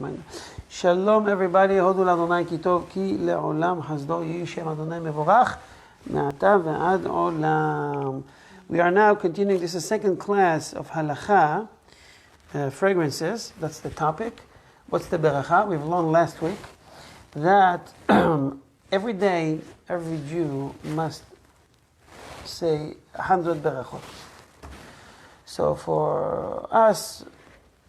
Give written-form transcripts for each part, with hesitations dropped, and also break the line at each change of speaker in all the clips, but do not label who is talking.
reminder. Shalom everybody, Hodu l'Adonai ki tov ki le'olam hasdo yehi Shem Adonai mevorach me'ata ve'ad olam. We are now continuing, this is the second class of Halacha, fragrances, that's the topic. What's the Berachot? We've learned last week that every day, every Jew must say 100 Berachot. So for us,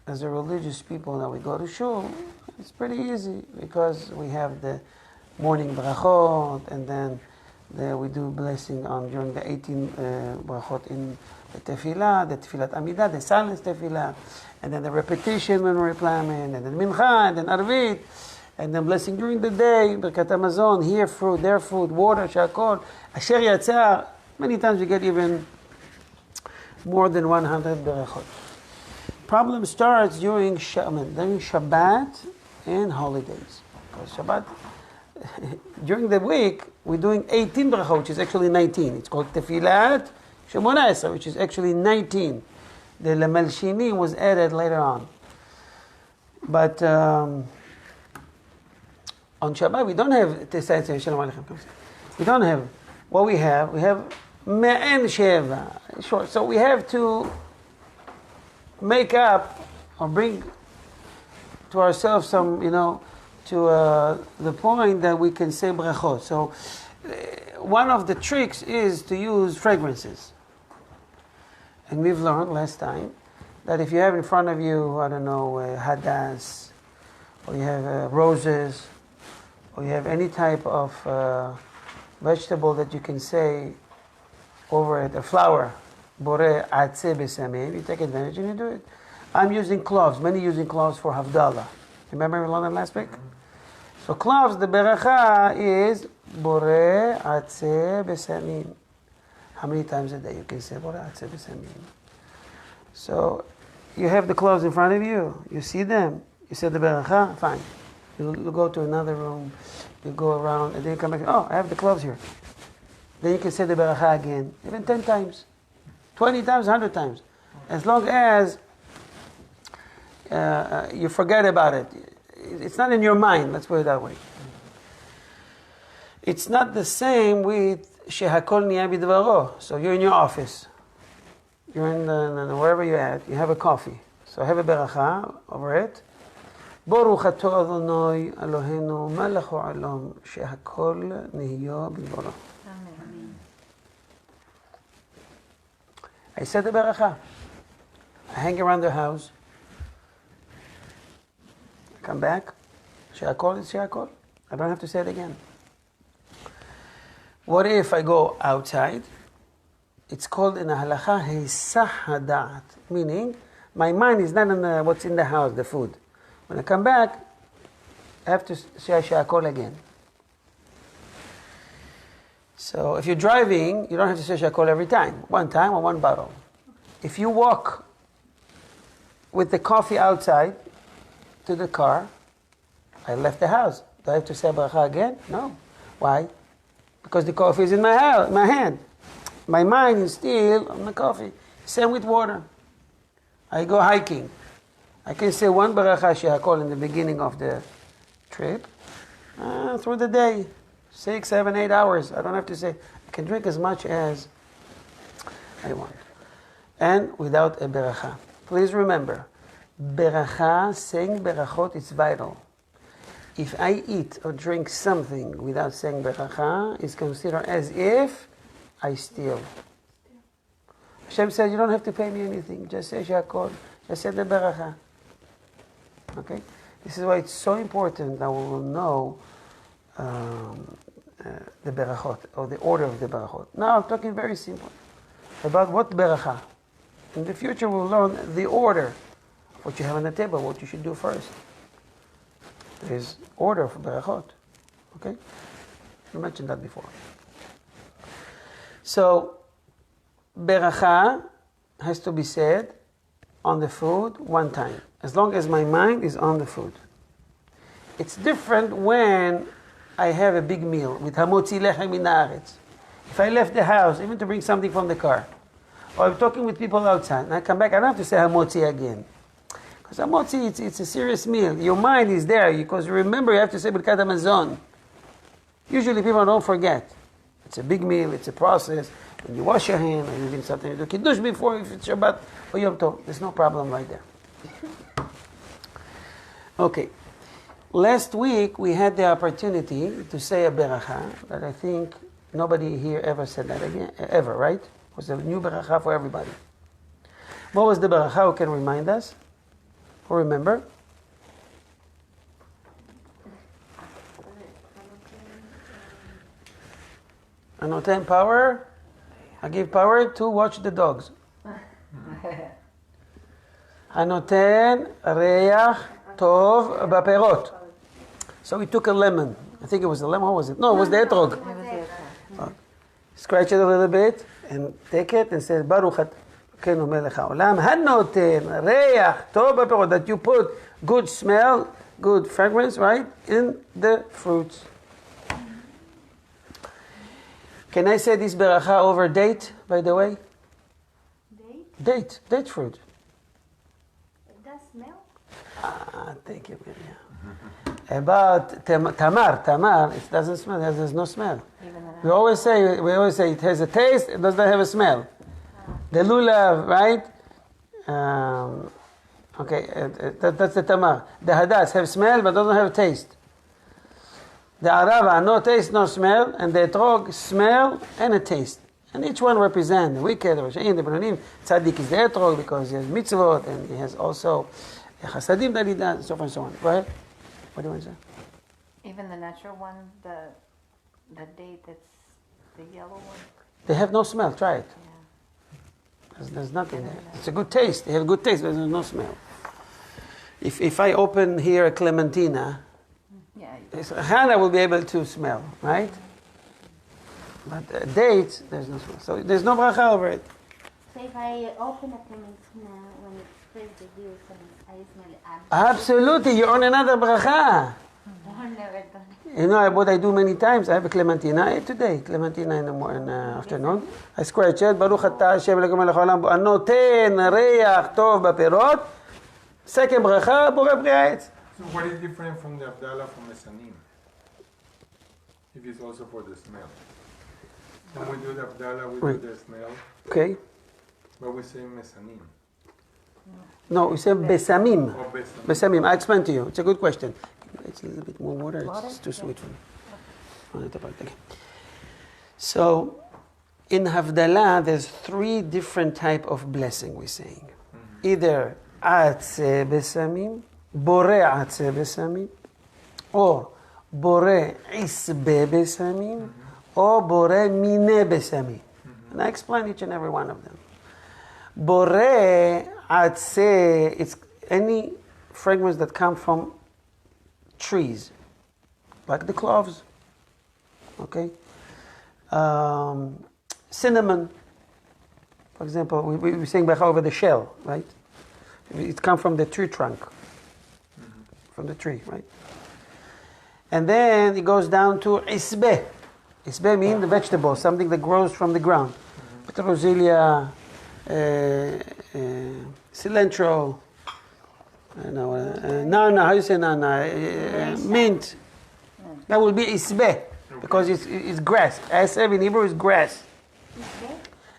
as a religious people that we go to shul, it's pretty easy because we have the morning Berachot, and then we do blessing on during the 18 Berachot in the Tefillat Amidah, the silence Tefillah, and then the repetition when we're planning, and then Mincha, and then Arvit, and then blessing during the day, Birkat Hamazon, here fruit, there fruit, water, Shakol, Asher Yatzar. Many times we get even more than 100 Berachot. Problem starts during Shabbat and holidays. Because Shabbat, during the week, we're doing 18 Berachot, which is actually 19. It's called Tefillat Shemona Esra, which is actually 19. The Lamalshini was added later on. But on Shabbat, we don't have Tesayat Shalom Aleichem. We don't have. What we have Me'en Sheva. Short. So we have to make up or bring to ourselves some, to the point that we can say brachot. So one of the tricks is to use fragrances. And we've learned last time that if you have in front of you, hadas, or you have roses, or you have any type of vegetable that you can say over it, a flower, Boreh Atze Besamim, you take advantage and you do it. I'm using cloves. Many using cloves for Havdalah. Remember we learned that last week? So cloves, the Beracha is Boreh Atze Besamim. How many times a day you can say Boreh Atze Besamim? So you have the cloves in front of you. You see them. You say the Beracha, fine. You go to another room. You go around and then you come back. Oh, I have the cloves here. Then you can say the Beracha again, even 10 times. 20 times, 100 times. As long as you forget about it. It's not in your mind, let's put it that way. It's not the same with Shehakol Niya Bidvaro. So you're in your office. You're in wherever you're at. You have a coffee. So have a Beracha over it. Baruch atah Adonai Eloheinu melech ha'olam shehakol niya bidvaro. I said the Beracha. I hang around the house. I come back. She'akol is She'akol. I don't have to say it again. What if I go outside? It's called in the Halacha Hisah Hadat, meaning my mind is not on what's in the house, the food. When I come back, I have to say She'akol again. So if you're driving, you don't have to say Shakol every time. One time or one bottle. If you walk with the coffee outside to the car, I left the house. Do I have to say Bracha again? No. Why? Because the coffee is in my hand. My mind is still on the coffee. Same with water. I go hiking. I can say one Bracha Shakol in the beginning of the trip through the day. 6, 7, 8 hours. I don't have to say. I can drink as much as I want. And without a beracha. Please remember, beracha, saying berachot, is vital. If I eat or drink something without saying beracha, it's considered as if I steal. Hashem said, you don't have to pay me anything. Just say shakol. Just say the beracha. Okay? This is why it's so important that we will know the Berachot, or the order of the Berachot. Now I'm talking very simple about what Beracha. In the future we'll learn the order of what you have on the table, what you should do first. There is order for Berachot. Okay? I mentioned that before. So, Beracha has to be said on the food one time, as long as my mind is on the food. It's different when I have a big meal with hamotzi lechem min haaretz. If I left the house, even to bring something from the car, or I'm talking with people outside, and I come back, I don't have to say hamotzi again. Because hamotzi, it's a serious meal. Your mind is there because remember you have to say Birkat Hamazon. Usually people don't forget. It's a big meal, it's a process. When you wash your hand, or you do something, you do Kiddush before, if it's Shabbat or Yom Tov. There's no problem right there. Okay. Last week we had the opportunity to say a beracha that I think nobody here ever said that again, ever, right? It was a new beracha for everybody. What was the beracha? Who can remind us? Who remember? Anoten power. I give power to watch the dogs. Anoten reach tov baperot. So we took a lemon. I think it was a lemon. What was it? No, it was the etrog. Scratch it a little bit and take it and say Baruch Kenu Melech Haolam. Hanoten reach tov baperot. That you put good smell, good fragrance, right, in the fruits. Can I say this beracha over date, by the way? Date fruit.
It does smell?
Thank you, Miriam. About tamar, it doesn't smell, there's no smell. We always say it has a taste, it does not have a smell. The lulav, right? That's the tamar. The hadas have smell but doesn't have taste. The arava, no taste, no smell, and the etrog, smell and a taste. And each one represents the wicked, the Rashaim, the Benonim. Tzaddik is the etrog because he has mitzvot and he has also chasadim that he does, and so forth and so on. Go ahead. What do you want to say?
Even the natural one, the date that's the yellow one?
They have no smell, try it.
Yeah.
There's nothing there. It's a good taste. They have good taste, but there's no smell. If I open here a clementina, Hannah will be able to smell, right? But dates, there's no smell. So there's no bracha over it.
So if I open a clementina when it sprays the juice and I smell it,
absolutely, you're on another bracha.
I've never done it.
You know what I do many times? I have a clementina. I ate today, clementina in the afternoon. I scratch it. Baruch atah Hashem Elokeinu melech haolam anoten reach tov baperot. Second bracha, borei pri ha'etz.
So what is different from the Abdallah from Mesanim? If it's also for the smell. When we do the Abdallah, we do the smell.
Okay.
But we say Mesanim.
No, we say besamim.
Or Besamim.
Besamim. I explain to you. It's a good question. It's a little bit more water. It's too sweet for me. So, in Havdalah, there's 3 different type of blessing we're saying. Either Atze besamim, Bore Atze besamim, or Bore Isbe besamim, or Bore Mine besamim. And I explain each and every one of them. Bore Atze, it's any fragrance that come from trees, like the cloves, okay? Cinnamon, for example, we were saying back over the shell, right? It comes from the tree trunk, from the tree, right? And then it goes down to isbe. Isbe means the vegetable, something that grows from the ground. Petrozelia, cilantro, nana, how you say nana? Mint. That will be isbe, because it's grass. Aseb in Hebrew is grass.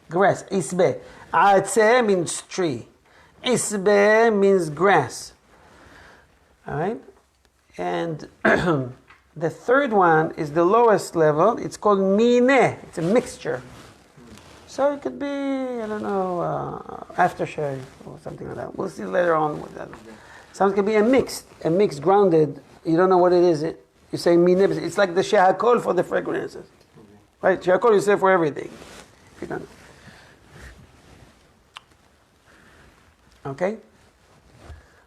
Grass, isbe. Atze means tree. Isbe means grass. All right? And the third one is the lowest level. It's called mine. It's a mixture. So it could be, I don't know, aftershave or something like that. We'll see later on what that is. Some can be a mixed grounded. You don't know what it is. You say mine. It's like the shehakol for the fragrances. Right? Shehakol you say for everything. You don't know. Okay?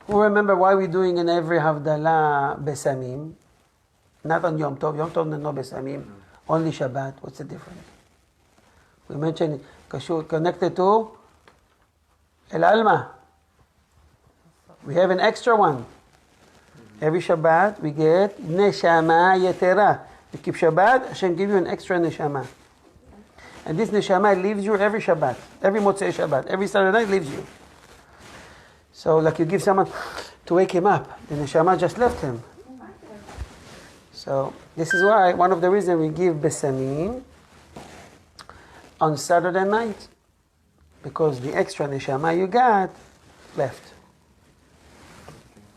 Who remember why we're doing in every Havdalah besamim? Not on Yom Tov. Yom Tov no besamim. Only Shabbat. What's the difference? We mentioned it connected to El Alma. We have an extra one. Every Shabbat we get Neshama Yetera. You keep Shabbat, Hashem give you an extra Neshama. And this Neshama leaves you every Shabbat. Every Motzei Shabbat. Every Saturday night leaves you. So like you give someone to wake him up, the neshama just left him. So this is why, one of the reasons we give besamim on Saturday night, because the extra neshama you got left.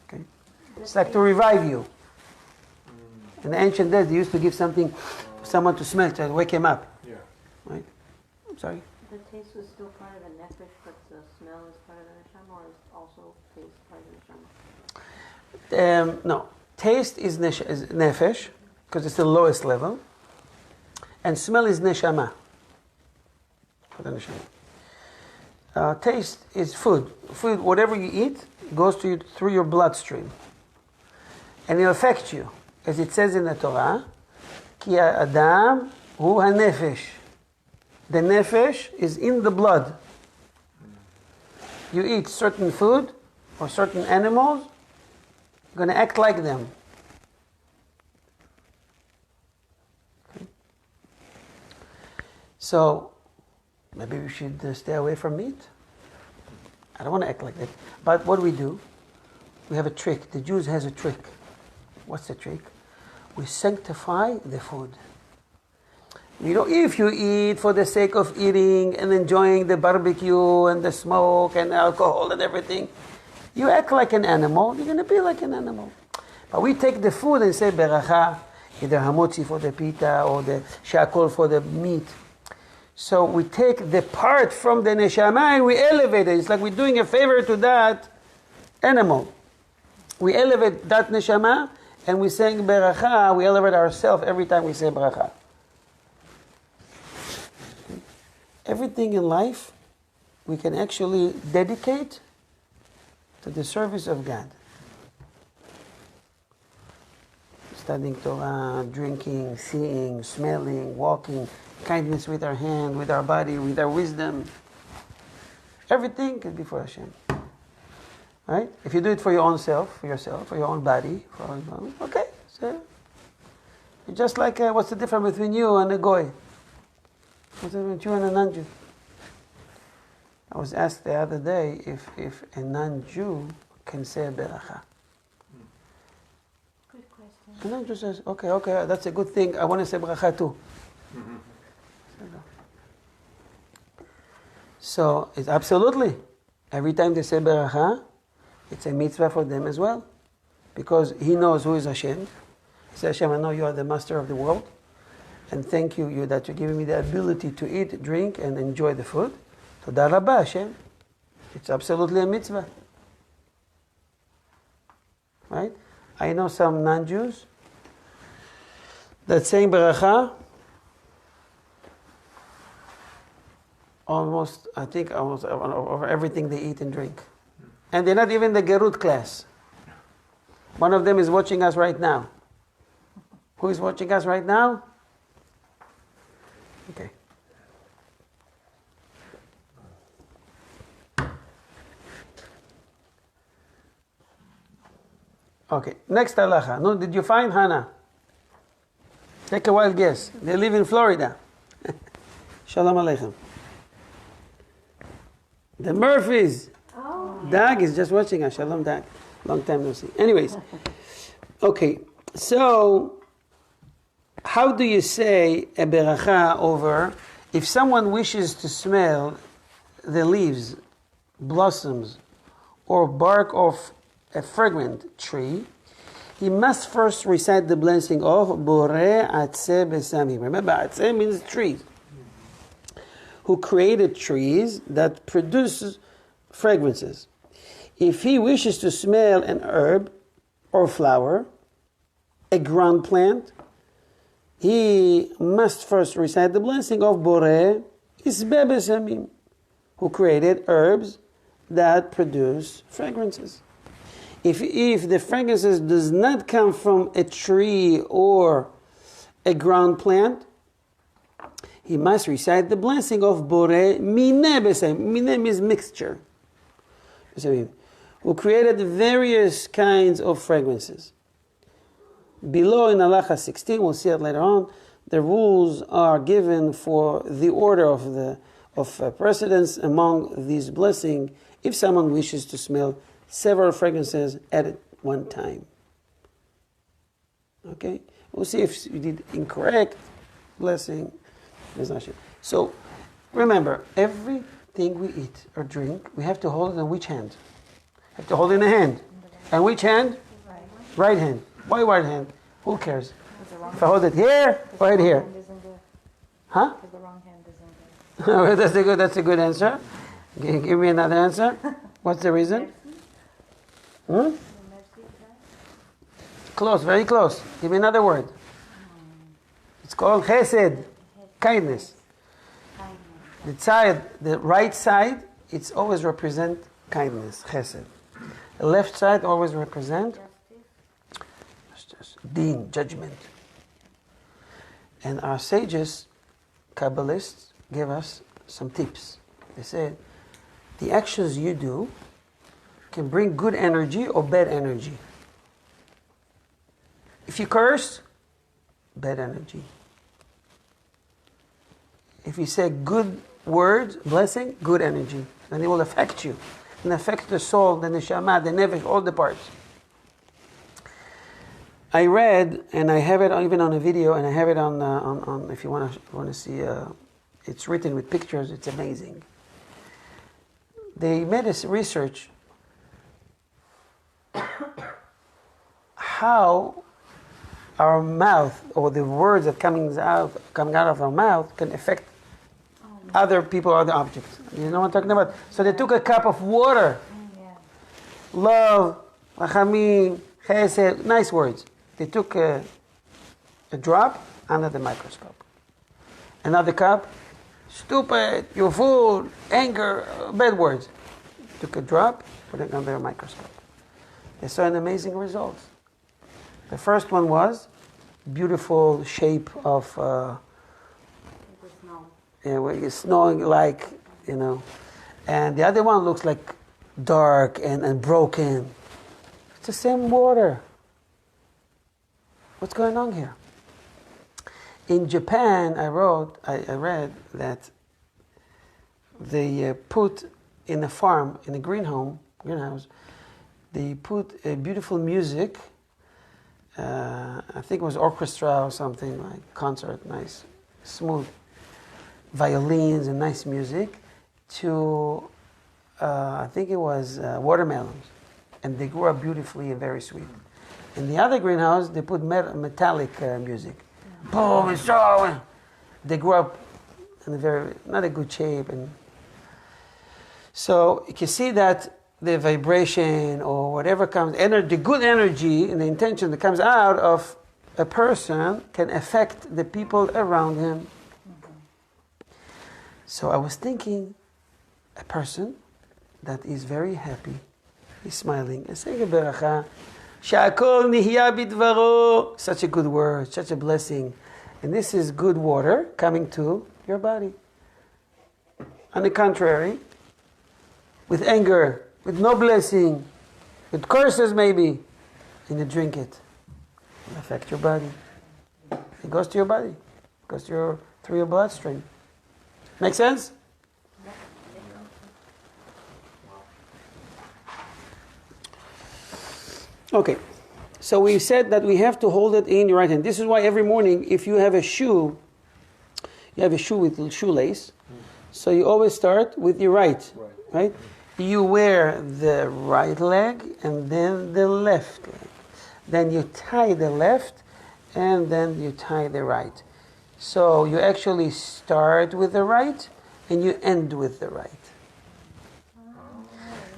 Okay? It's like to revive you. In the ancient days, they used to give something for someone to smell, to wake him up.
Yeah.
Right? I'm sorry.
The taste was still part of the nefesh, but the smell is part of the neshama, or is also taste part of the neshama?
No. Taste is nefesh, because it's the lowest level. And smell is neshama. For the neshama. Taste is food. Food, whatever you eat, goes to you through your bloodstream. And it affects you. As it says in the Torah, Ki Adam hu hanefesh. The nefesh is in the blood. You eat certain food or certain animals, you're going to act like them. Okay. So, maybe we should stay away from meat. I don't want to act like that. But what do? We have a trick. The Jews has a trick. What's the trick? We sanctify the food. You know, if you eat for the sake of eating and enjoying the barbecue and the smoke and alcohol and everything, you act like an animal, you're going to be like an animal. But we take the food and say beracha, either hamotzi for the pita or the shakol for the meat. So we take the part from the neshama and we elevate it. It's like we're doing a favor to that animal. We elevate that neshama and we say beracha, we elevate ourselves every time we say beracha. Everything in life we can actually dedicate to the service of God. Studying Torah, drinking, seeing, smelling, walking, kindness with our hand, with our body, with our wisdom. Everything can be for Hashem. Right? If you do it for your own self, for yourself, for your own body, okay. So it's just like, what's the difference between you and a goy? What's the difference between you and a non-Jew? I was asked the other day if a non-Jew can say a beracha.
Good question.
A non-Jew says, okay, that's a good thing. I want to say beracha too. So it's absolutely. Every time they say beracha, it's a mitzvah for them as well. Because he knows who is Hashem. He says, Hashem, I know you are the master of the world. And thank you that you're giving me the ability to eat, drink, and enjoy the food. Toda rabba, Hashem. It's absolutely a mitzvah. Right? I know some non-Jews that saying beracha almost over everything they eat and drink. And they're not even the Gerut class. One of them is watching us right now. Who is watching us right now? Okay. Okay, next halacha. No, did you find Hannah? Take a wild guess. They live in Florida. Shalom Aleichem. The Murphys.
Oh.
Dag is just watching us. Shalom Dag. Long time no see. Anyways. Okay, so how do you say a beracha over if someone wishes to smell the leaves, blossoms, or bark of a fragrant tree? He must first recite the blessing of Borei Atzeh Besamim. Remember, Atzeh means trees. Who created trees that produce fragrances. If he wishes to smell an herb or flower, a ground plant, he must first recite the blessing of Borei Atzeh Besamim, who created herbs that produce fragrances. If the fragrances does not come from a tree or a ground plant, he must recite the blessing of Borei Mineh Besamim. Mineh means mixture. Who created various kinds of fragrances. Below in Halacha 16, we'll see it later on, the rules are given for the order of precedence among these blessings if someone wishes to smell several fragrances at one time. Okay? We'll see if you did incorrect. Blessing. So, remember, everything we eat or drink, we have to hold it in which hand? We have to hold it in the hand. And which hand? Right hand. Why right hand? Who cares? If I hold it here or right here? Huh?
Because the wrong hand isn't good.
That's a good answer. Give me another answer. What's the reason? Close, very close. Give me another word. It's called chesed, kindness. The right side, it's always represent kindness, chesed. The left side always represent deen, judgment. And our sages, Kabbalists, give us some tips. They said, the actions you do can bring good energy or bad energy. If you curse, bad energy. If you say good words, blessing, good energy. And it will affect you. And affect the soul, the neshama, the nefesh, all the parts. I read, and I have it even on a video, and I have it on if you want to see, it's written with pictures, it's amazing. They made a research how our mouth, or the words that coming out of our mouth, can affect other people or other objects. You know what I'm talking about? So they took a cup of water. Love, rachamim, chesed, nice words. They took a drop under the microscope. Another cup, stupid, you're fool, anger, bad words. Took a drop, put it under a microscope. They saw an amazing result. The first one was beautiful shape of where it's snowing like, and the other one looks like dark and broken. It's the same water. What's going on here? In Japan, I read that they put in a farm, in a greenhouse, they put a beautiful music. I think it was orchestra or something, like concert, nice, smooth violins and nice music to, I think it was watermelons. And they grew up beautifully and very sweet. In the other greenhouse, they put metallic music. Boom, it's so. They grew up in not a good shape. And so you can see that the vibration or whatever comes, the good energy and the intention that comes out of a person can affect the people around him. So I was thinking, a person that is very happy, he's smiling, and saying a beracha, Sha'akol nihya bidvaro, such a good word, such a blessing. And this is good water coming to your body. On the contrary, with anger, with no blessing, with curses maybe, and you drink it, it'll affect your body. It goes to your body. It goes through your bloodstream. Make sense? Okay. So we said that we have to hold it in your right hand. This is why every morning, if you have a shoe with shoelace, so you always start with your right? You wear the right leg and then the left leg. Then you tie the left and then you tie the right. So you actually start with the right and you end with the right.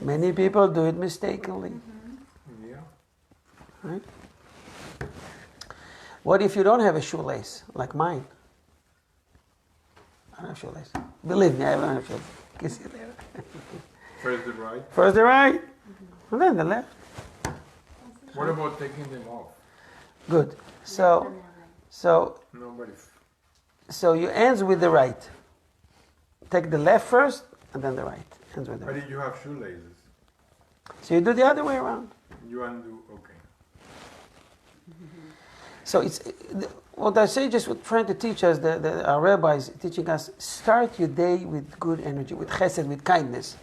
Many people do it mistakenly. Right? What if you don't have a shoelace, like mine? I don't have a shoelace. Believe me, I don't have a shoelace. You can see it there.
First the right.
First the right, and then the left.
What about taking them off?
Good. So
Nobody.
So you ends with the right. Take the left first, and then the right. Ends with the
Why
right.
did you have shoelaces?
So you do the other way around.
You undo, okay.
So it's what I say, just trying to teach us, our rabbis teaching us, start your day with good energy, with chesed, with kindness.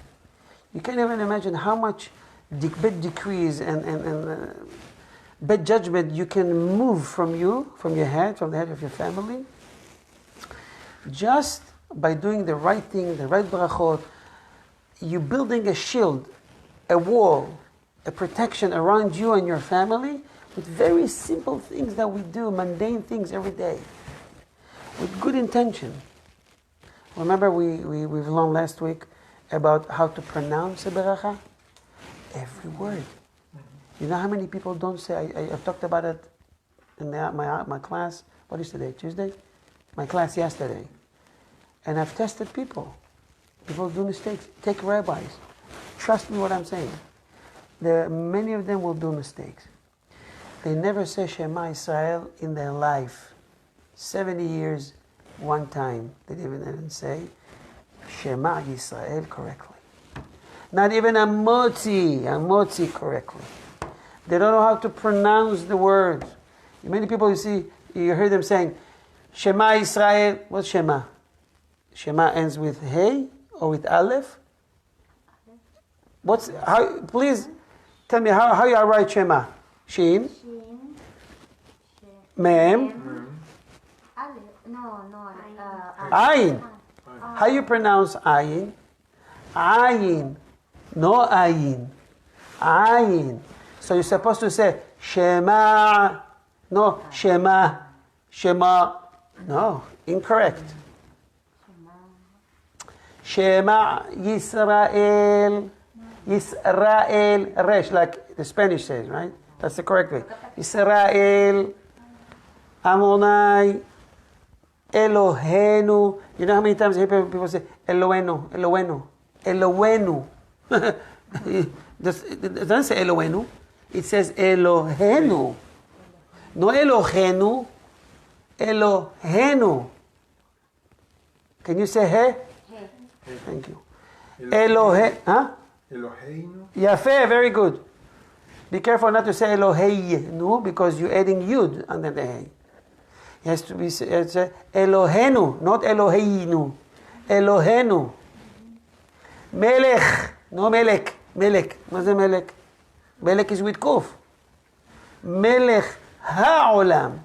You can't even imagine how much bad decrees and bad judgment you can move from your head, from the head of your family, just by doing the right thing, the right Berachot. You're building a shield, a wall, a protection around you and your family with very simple things that we do, mundane things every day, with good intention. Remember we've learned last week about how to pronounce a beracha? Every word. You know how many people don't say, I talked about it in my class, what is today, Tuesday? My class yesterday. And I've tested people. People do mistakes. Take rabbis. Trust me what I'm saying. Many of them will do mistakes. They never say Shema Israel in their life. 70 years, one time. They didn't even say Shema Yisrael correctly. Not even a motzi correctly. They don't know how to pronounce the words. Many people you hear them saying Shema Yisrael. What's Shema? Shema ends with Hey or with Aleph. Please tell me how you write Shema. Shin. Mem. Ayin. How you pronounce Ayin? Ayin. No Ayin. Ayin. So you're supposed to say Shema. No, Shema. Shema. No, incorrect. Shema Yisrael. Yisrael. Resh, like the Spanish says, right? That's the correct way. Yisrael. Amonai. Elohenu. You know how many times I hear people say Elohenu, Elohenu, Elohenu. It doesn't say Elohenu. It says Elohenu. No Elohenu. Elohenu. Can you say He?
Hey.
Thank you. Elohe. Huh?
Eloheinu.
Yafe, very good. Be careful not to say Eloheinu because you're adding Yud under the He. It has to be Elohenu, not Eloheinu. Elohenu. Melech, no Melech. Melech. What's the Melech? Melech is with Kuf. Melech ha'olam.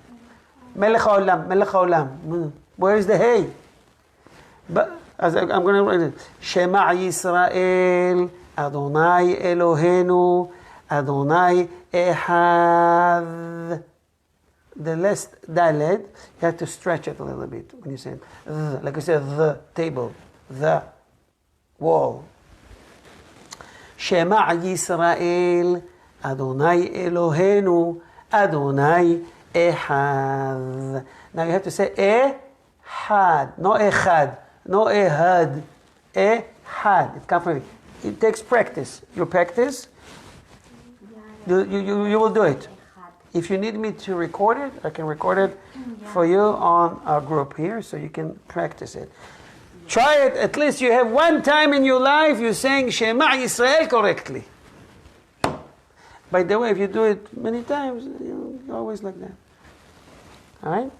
Melech ha'olam. Melech ha'olam. Where is the Hey? But I'm going to write it. Shema Yisrael, Adonai Elohenu, Adonai Echad. The last daled, you have to stretch it a little bit when you say it. Like I said, the table, the wall. Shema Yisrael, Adonai Elohenu, Adonai Echad. Now you have to say Echad, no Echad, no Ehad, Echad. It comes from it. It takes practice. You practice, you will do it. If you need me to record it, I can record it for you on our group here so you can practice it. Try it, at least you have one time in your life you're saying Shema Yisrael correctly. By the way, if you do it many times, you're always like that. Alright?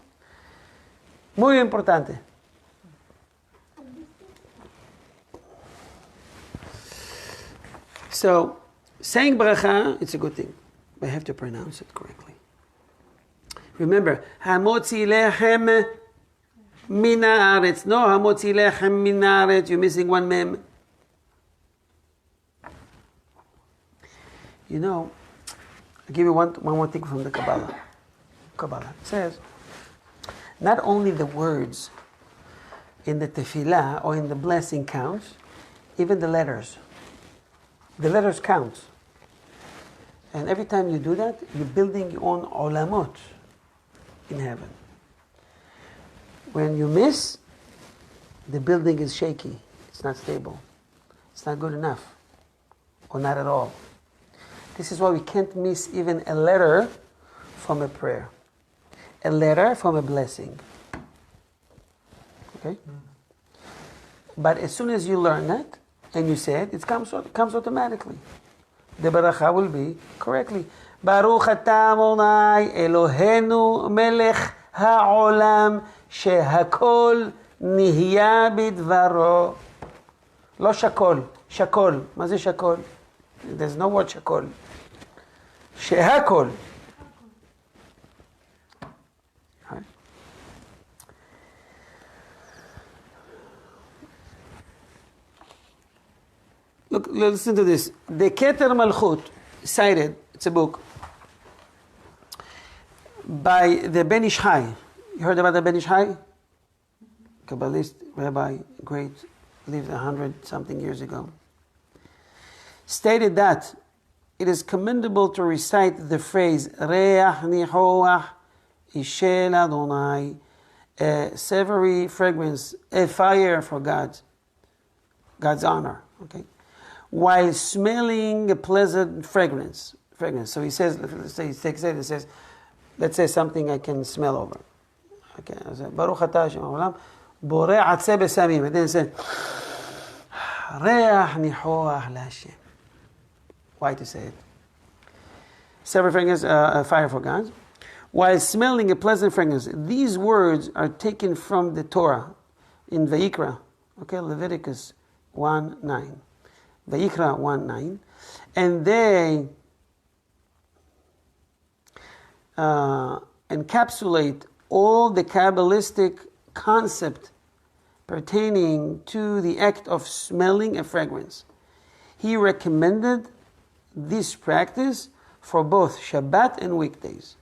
Muy importante. So, saying bracha, it's a good thing. I have to pronounce it correctly. Remember, hamotzi lechem min haaretz. No, hamotzi lechem min haaretz. You're missing one mem. You know, I'll give you one more thing from the Kabbalah. It says, not only the words in the tefillah or in the blessing counts, even the letters. The letters count. And every time you do that, you're building your own olamot in heaven. When you miss, the building is shaky. It's not stable. It's not good enough. Or not at all. This is why we can't miss even a letter from a prayer. A letter from a blessing. Okay? But as soon as you learn that, and you say it, it comes automatically. The beracha will be correctly. Baruch atah Adonai Eloheinu melech ha'olam shehakol nihya bidvaro. Lo shakol, שקול. מה זה שקול? There's no word שקול. שהכל. Right. Look, listen to this. The Keter Malchut, cited, it's a book, by the Ben Ish Chai. You heard about the Ben Ish Chai? Kabbalist, rabbi, great, lived 100-something years ago. Stated that it is commendable to recite the phrase Reach Nihoach Ishel Adonai, a savory fragrance, a fire for God's honor, okay, while smelling a pleasant fragrance. So he says, let's say he takes it and says, let's say something I can smell over. Okay, Baruch Atah Hashem Haolam, Borei Atzeh Besamim. And then he said, Reach Nihoach LaHashem. Why to say it? Savory fragrance, a fire for God. While smelling a pleasant fragrance. These words are taken from the Torah in Vayikra, okay, Leviticus 1:9. Vayikra 1:9. And they encapsulate all the Kabbalistic concept pertaining to the act of smelling a fragrance. He recommended this practice for both Shabbat and weekdays.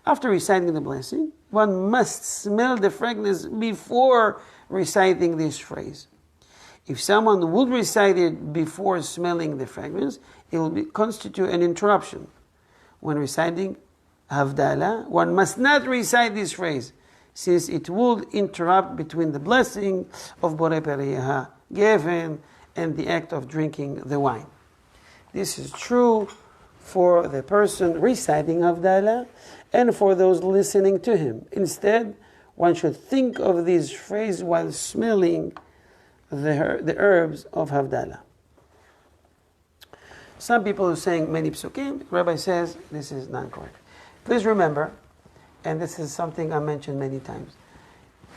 After reciting the blessing, one must smell the fragrance before reciting this phrase. If someone would recite it before smelling the fragrance, it will constitute an interruption. When reciting Havdalah, one must not recite this phrase, since it would interrupt between the blessing of Borei Periyah given and the act of drinking the wine. This is true for the person reciting Havdalah and for those listening to him. Instead, one should think of this phrase while smelling the herbs of Havdalah. Some people are saying many psukim. Rabbi says this is not correct. Please remember, and this is something I mentioned many times,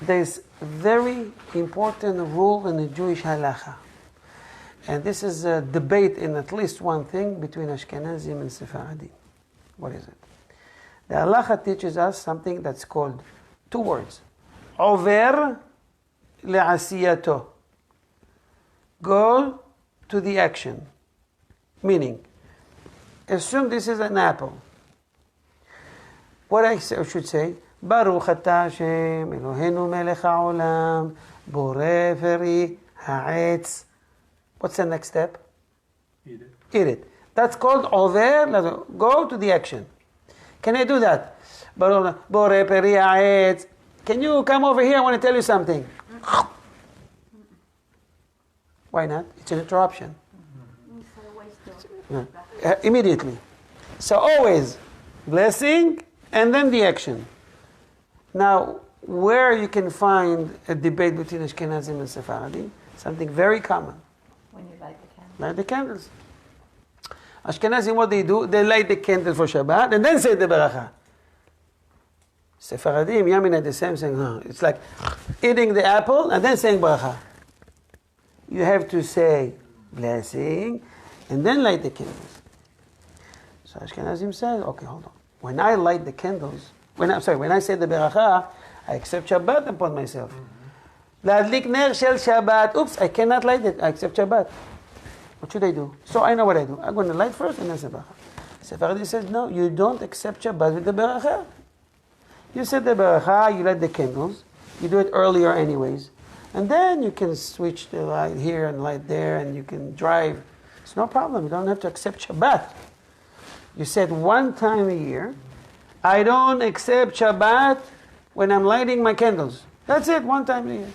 there's a very important rule in the Jewish halacha. And this is a debate in at least one thing between Ashkenazim and Sephardim. What is it? The halacha teaches us something that's called two words. Over le'asiyato. Go to the action. Meaning, assume this is an apple. What I should say, Baruch Atah Hashem Eloheinu melech haolam, borei peri ha'etz. What's the next step?
Eat it.
Eat it. That's called over. Go to the action. Can I do that? Borei peri ha'etz. Can you come over here? I want to tell you something. Why not? It's an interruption. Immediately. So always blessing and then the action. Now, where you can find a debate between Ashkenazim and Sephardim, something very common.
When you light the candle.
Light the candles. Ashkenazim, what they do, they light the candle for Shabbat and then say the Beracha. Sephardim, Yamin at the same saying, no. It's like eating the apple and then saying Beracha. You have to say blessing and then light the candles. So Ashkenazim says, okay, hold on. When I light the candles, when I say the Beracha, I accept Shabbat upon myself. Ladlik ner shel Shabbat. Oops, I cannot light it. I accept Shabbat. What should I do? So I know what I do. I'm going to light first and then say Beracha. Sephardi says, no, you don't accept Shabbat with the Beracha. You said the Beracha, you light the candles. You do it earlier anyways. And then you can switch the light here and light there and you can drive. It's no problem. You don't have to accept Shabbat. You said one time a year, I don't accept Shabbat when I'm lighting my candles. That's it, one time a year.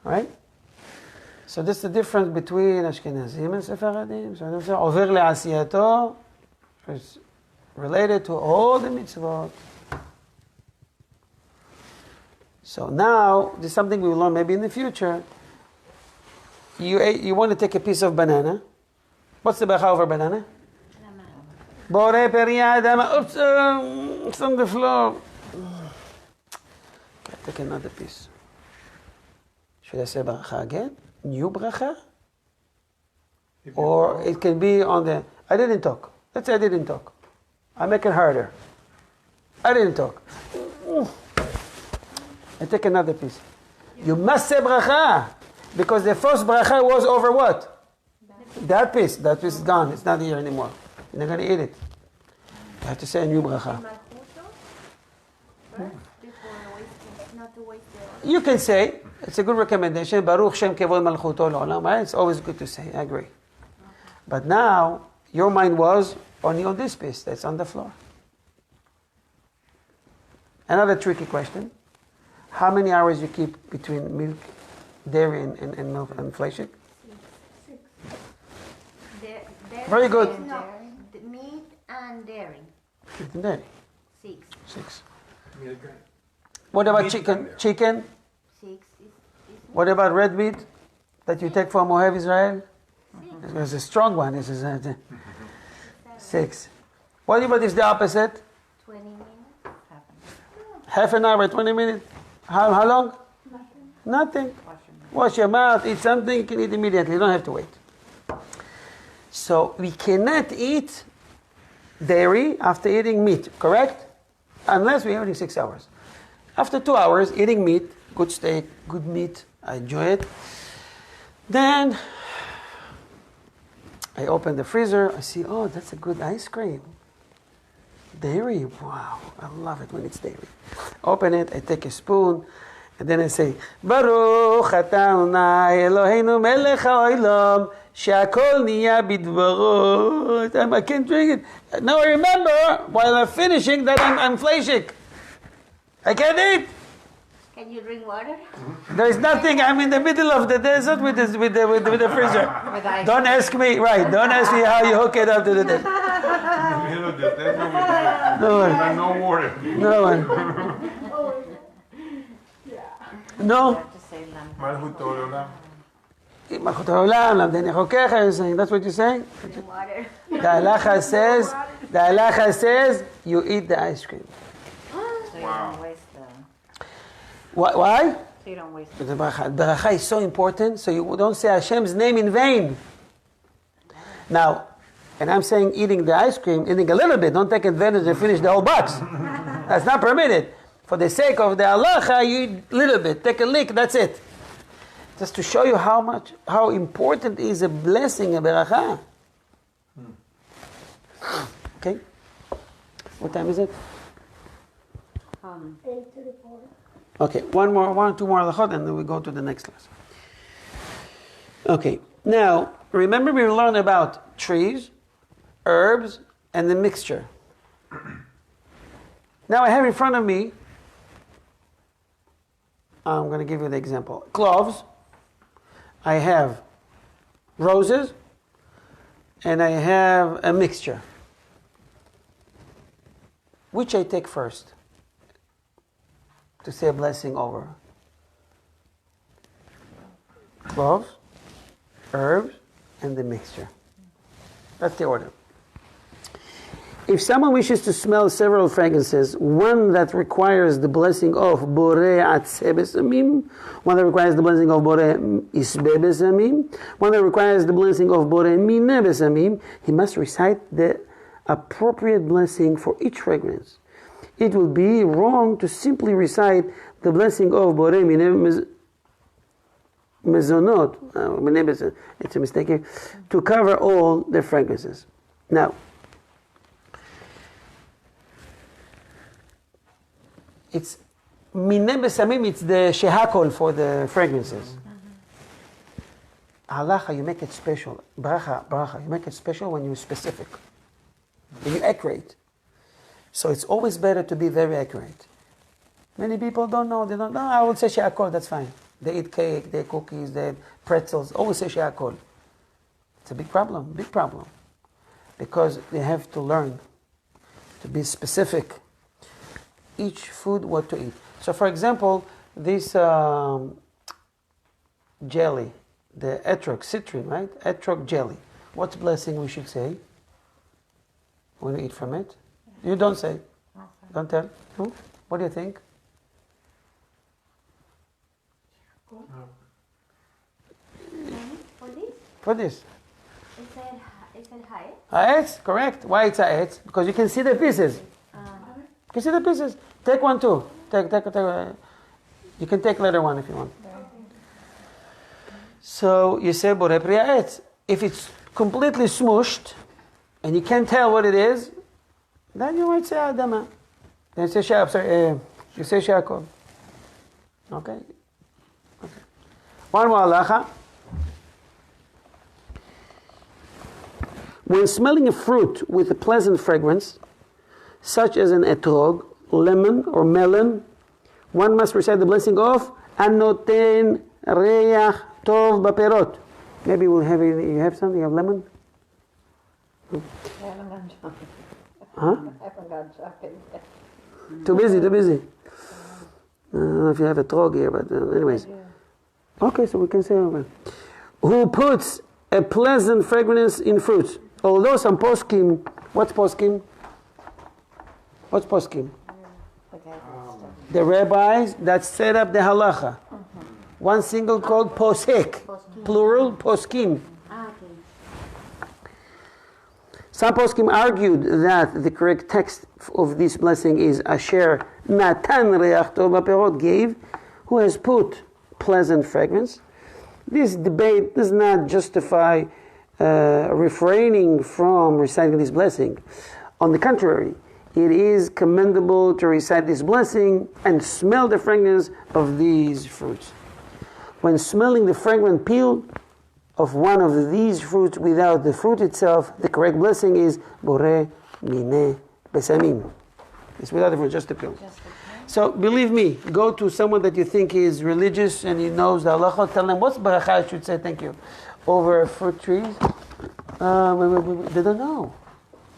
Right? So this is the difference between Ashkenazim and Sephardim. So over le'asiyato is related to all the mitzvot. So now, there's something we will learn maybe in the future. You want to take a piece of banana. What's the bracha over banana? Borei periyah adama. Oops, it's on the floor. Okay, take another piece. Should I say bracha again? new bracha,
If you
or
talk,
it can be on the, I didn't talk. Let's say I didn't talk. I make it harder. I didn't talk. I take another piece. You must say bracha, because the first bracha was over what? That piece. That piece is gone. It's not here anymore. You're not going to eat it. You have to say a new bracha.
Not to waste the
You can say, it's a good recommendation, Baruch Shem Kevod Malchuto L'Olam, right? It's always good to say, I agree. But now, your mind was only on this piece that's on the floor. Another tricky question. How many hours you keep between milk, dairy, and milk and fleishik?
6.
Very good.
No, the meat and dairy.
Meat and dairy.
6.
6.
milk,
What about
Meat
chicken?
and dairy.
Chicken?
6 is
What about red meat that you take from Mohev Israel? It's a strong one. This is 6. What about if the opposite?
20 minutes.
Half an hour, 20 minutes? How long? Nothing. Wash your mouth, eat something, you can eat immediately. You don't have to wait. So we cannot eat dairy after eating meat, correct? Unless we're eating 6 hours. After 2 hours, eating meat, good steak, good meat, I enjoy it. Then I open the freezer, I see, oh, that's a good ice cream. Dairy, wow, I love it when it's dairy. Open it, I take a spoon, and then I say, Baruch atah Adonai Eloheinu melech haolam, she'akol niya bidvaro. I can't drink it. Now I remember, while I'm finishing, that I'm fleishik. I can't eat.
Can you drink water?
There's nothing. I'm in the middle of the desert with the freezer. Don't ask me. Right. Don't ask me how you hook it up to the desert.
middle of the desert with
No one.
and no water.
No one. No.
Malchut Olam.
Malchut haolam, lamdeni chokecha. You're saying that's what you're saying.
Drink water.
The halacha says you eat the ice cream.
So you don't waste
Why?
so you don't waste
The bracha is so important, so you don't say Hashem's name in vain. Now, and I'm saying eating the ice cream, eating a little bit, don't take advantage and finish the whole box. That's not permitted. For the sake of the halacha, you eat a little bit, take a lick, that's it. Just to show you how important is a blessing, a beracha. Okay? What time is it?
8 to the 4.
Okay, two more halachot, and then we go to the next class. Okay, now, remember we learned about trees, herbs, and the mixture. Now I have in front of me, I'm going to give you the example. Cloves, I have roses, and I have a mixture. Which I take first to say a blessing over? Cloves, herbs, and the mixture. That's the order. If someone wishes to smell several fragrances, one that requires the blessing of Borei Atzeh Besamim, one that requires the blessing of Borei Isbe Besamim, one that requires the blessing of Borei Mineh Besamim, he must recite the appropriate blessing for each fragrance. It would be wrong to simply recite the blessing of Borei Mineh Mezonot, it's a mistake here, to cover all the fragrances. Now, it's Mineh Besamim, it's the shehakol for the fragrances. Halacha, you make it special. Bracha, you make it special when you're specific. When you're accurate. So it's always better to be very accurate. Many people don't know, I will say shehakol, that's fine. They eat cake, they eat cookies, they eat pretzels, always say shehakol. It's a big problem. Because they have to learn to be specific. Each food what to eat. So for example, this jelly, the etrog, citrine, right? Etrog jelly. What's blessing we should say when we eat from it? You don't say. Don't tell. No? What do you think? for this.
It said hi.
Ha'etz, correct. Why it's ha'etz? Because you can see the pieces. You can see the pieces. Take one too. Take. You can take letter one if you want. So you say borei pri ha'etz. If it's completely smooshed and you can't tell what it is, then you might say adama. Then you say you say she'akol. Okay. One more halacha. When smelling a fruit with a pleasant fragrance, such as an etrog, lemon, or melon, one must recite the blessing of Anoten Reach Tov Baperot. Maybe we'll have you have something. You have lemon?
I haven't got shopping.
Huh?
I haven't got shopping yet.
Too busy. I don't know if you have a trog here, but anyways. Okay, so we can say who puts a pleasant fragrance in fruits. Although some poskim, what's poskim? What's poskim? The rabbis that set up the halacha. One single called posek, plural poskim. Some poskim argued that the correct text of this blessing is Asher Natan Reach Tov Baperot, gave, who has put pleasant fragrance. This debate does not justify refraining from reciting this blessing. On the contrary, it is commendable to recite this blessing and smell the fragrance of these fruits. When smelling the fragrant peel of one of these fruits without the fruit itself, the correct blessing is Borei Mine Besamim. It's without the fruit, just the peel. So believe me, go to someone that you think is religious and he knows the halacha, tell them what's beracha I should say thank you over fruit trees. They don't know.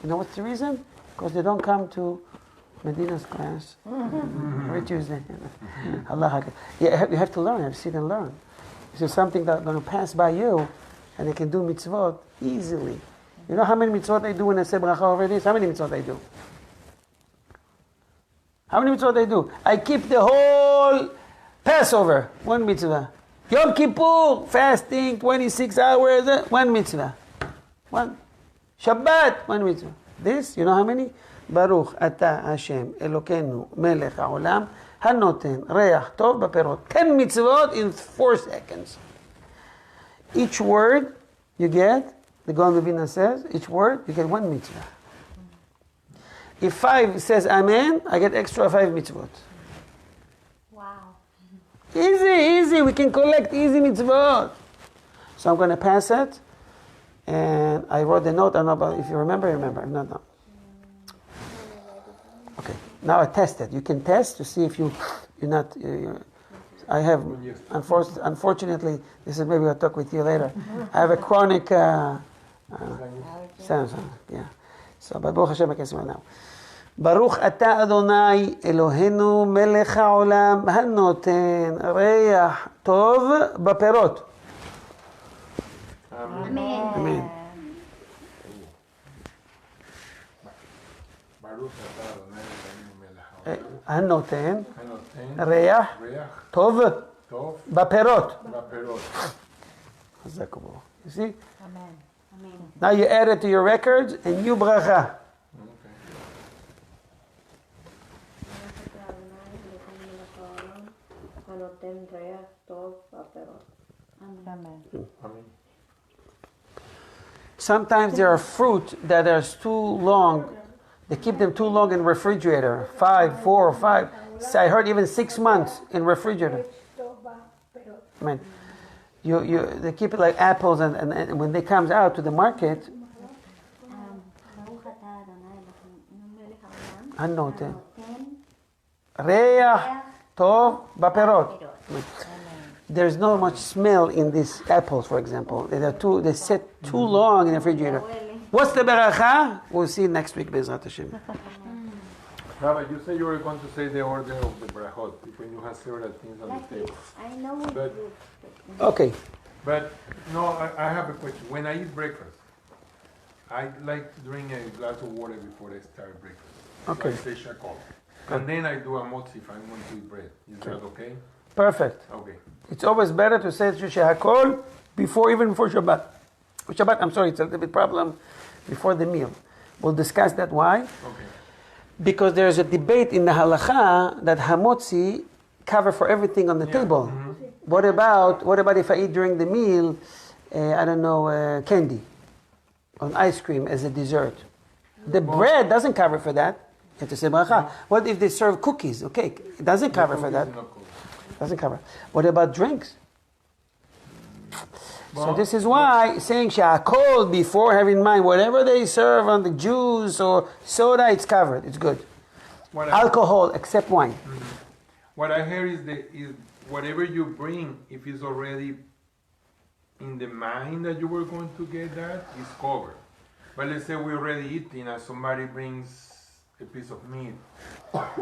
You know what's the reason? Because they don't come to Medina's class every Tuesday. Halacha. Yeah, you have to learn. You have to sit and learn. This is something that's going to pass by you, and they can do mitzvot easily. You know how many mitzvot I do when I say beracha over this? How many mitzvot I do? How many mitzvot I do? I keep the whole Passover, one mitzvah. Yom Kippur, fasting, 26 hours, one mitzvah. One. Shabbat, one mitzvah. This, you know how many? Baruch Ata Hashem Elokeinu Melech HaOlam Hanoten Reach Tov Baperot. 10 mitzvot in 4 seconds. Each word you get, the Gaon Bibina says, each word you get 1 mitzvah. If 5 says Amen, I get extra 5 mitzvot.
Wow.
Easy. We can collect easy mitzvot. So I'm going to pass it. And I wrote the note. I don't know about if you remember. If not, no. Okay. Now I test it. You can test to see if you're not. I have. Unfortunately, this is maybe I'll talk with you later. I have a chronic. Yeah. So Baruch Hashem, I can smell now. Baruch Ata Adonai Eloheinu Melech HaOlam Hanoten Reach Tov Baperot.
Amen.
Baruch Ata Adonai Eloheinu Melech HaOlam.
Hanoten
Hanoten
Reach Tov
Tov
Baperot.
Baperot.
You see?
Amen.
Now you add it to your records and you bracha.
Amen.
Sometimes there are fruit that are too long. They keep them too long in refrigerator. 4 or 5. So I heard even 6 months in refrigerator. I mean, they keep it like apples, and when they comes out to the market, Hanoten Reach Tov Baperot. There's not much smell in these apples, for example. They sit too long in the refrigerator. What's the beracha? We'll see next week, Bezrat Hashem.
Rabbi, you said you were going to say the order of the Berachot when you have several things on the table.
I know
But-
Okay.
But no, I have a question. When I eat breakfast, I like to drink a glass of water before I start breakfast.
Okay.
So I say shakol. And then I do a motzi if I'm going to eat bread. Is that okay?
Perfect.
Okay.
It's always better to say Shehakol before Shabbat. Shabbat, I'm sorry, it's a little bit problem before the meal. We'll discuss that. Why?
Okay.
Because there's a debate in the halacha that hamotzi cover for everything on the table. What about if I eat during the meal, candy, on ice cream as a dessert? The bread doesn't cover for that. You have to say bracha. What if they serve cookies or cake? It doesn't cover for that. Doesn't cover. What about drinks? So this is why saying sha'akol before, have in mind whatever they serve on the juice or soda, it's covered. It's good. Alcohol except wine.
What I hear is whatever you bring, if it's already in the mind that you were going to get that, is covered. But let's say we're already eating and somebody brings a piece of meat,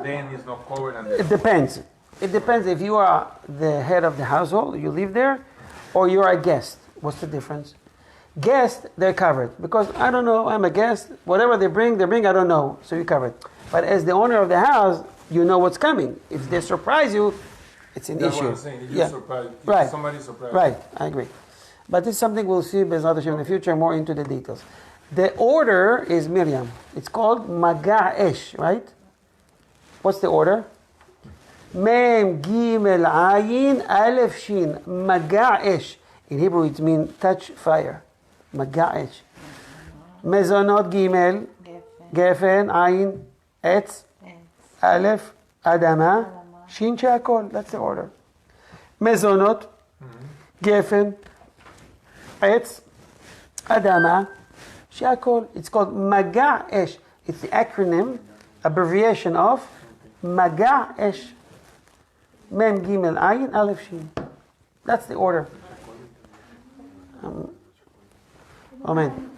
then it's not covered.
It depends. It depends if you are the head of the household, you live there, or you are a guest. What's the difference? Guest, they're covered. Because I don't know, I'm a guest. Whatever they bring, I don't know. So you're covered. But as the owner of the house, you know what's coming. If they surprise you, it's an
That's
issue.
what I'm saying. If you're surprised,
Right.
Somebody's surprised.
Right, I agree. But this is something we'll see Bezrat Hashem in the future, more into the details. The order is Miriam. It's called Maga'esh, right? What's the order? Mem, Gimel, Ayin, Aleph, Shin. Maga'esh. In Hebrew it means touch fire. Maga'esh. Mezonot, Gimel, Gefen, Ayin, Etz, Aleph, Adama, Shin, Shakol. That's the order. Mezonot, Gefen, Etz, Adama, Shakol. It's called Maga'esh. It's the acronym, abbreviation of Maga'esh. Mem, Gimel, Ayin, Aleph, Shin. That's the order. Amen.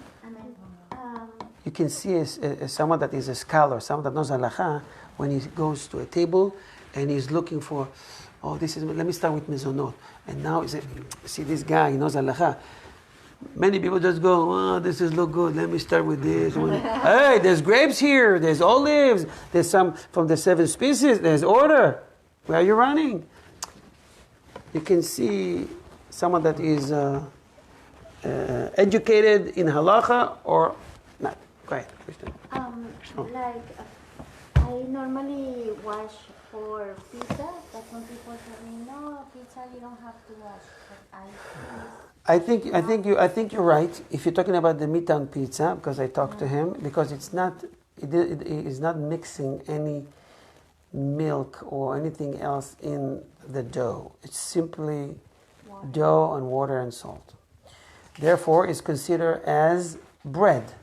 You can see someone that is a scholar, someone that knows halacha, when he goes to a table and he's looking for, let me start with mezonot. And now see this guy, he knows halacha. Many people just go, this is look good, let me start with this. Hey, there's grapes here, there's olives, there's some from the 7 species, there's order. Where are you running? You can see someone that is educated in halacha or not. Go ahead, Kristen.
I normally wash for pizza, but some people tell me, no, pizza you don't have to wash. But
I think you're right. If you're talking about the Midtown pizza, because I talked to him, because it is not mixing any milk or anything else in the dough. It's simply dough and water and salt. Therefore, it's considered as bread.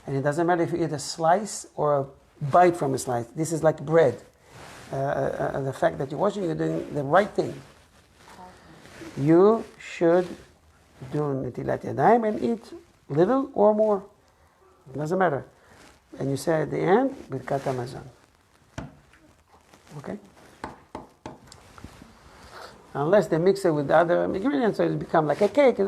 And it doesn't matter if you eat a slice or a bite from a slice. This is like bread. The fact that you're washing, you're doing the right thing. You should do netilat yadayim and eat little or more. It doesn't matter. And you say at the end, Birkat Hamazon. Okay? Unless they mix it with other ingredients, so it becomes like a cake.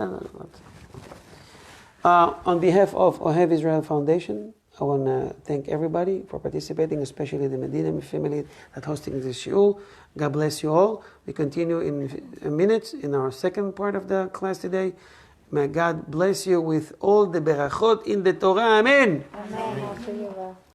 On behalf of Ohev Israel Foundation, I want to thank everybody for participating, especially the Medina family that hosting this shiur. God bless you all. We continue in a minute in our second part of the class today. May God bless you with all the berachot in the Torah. Amen.
Amen.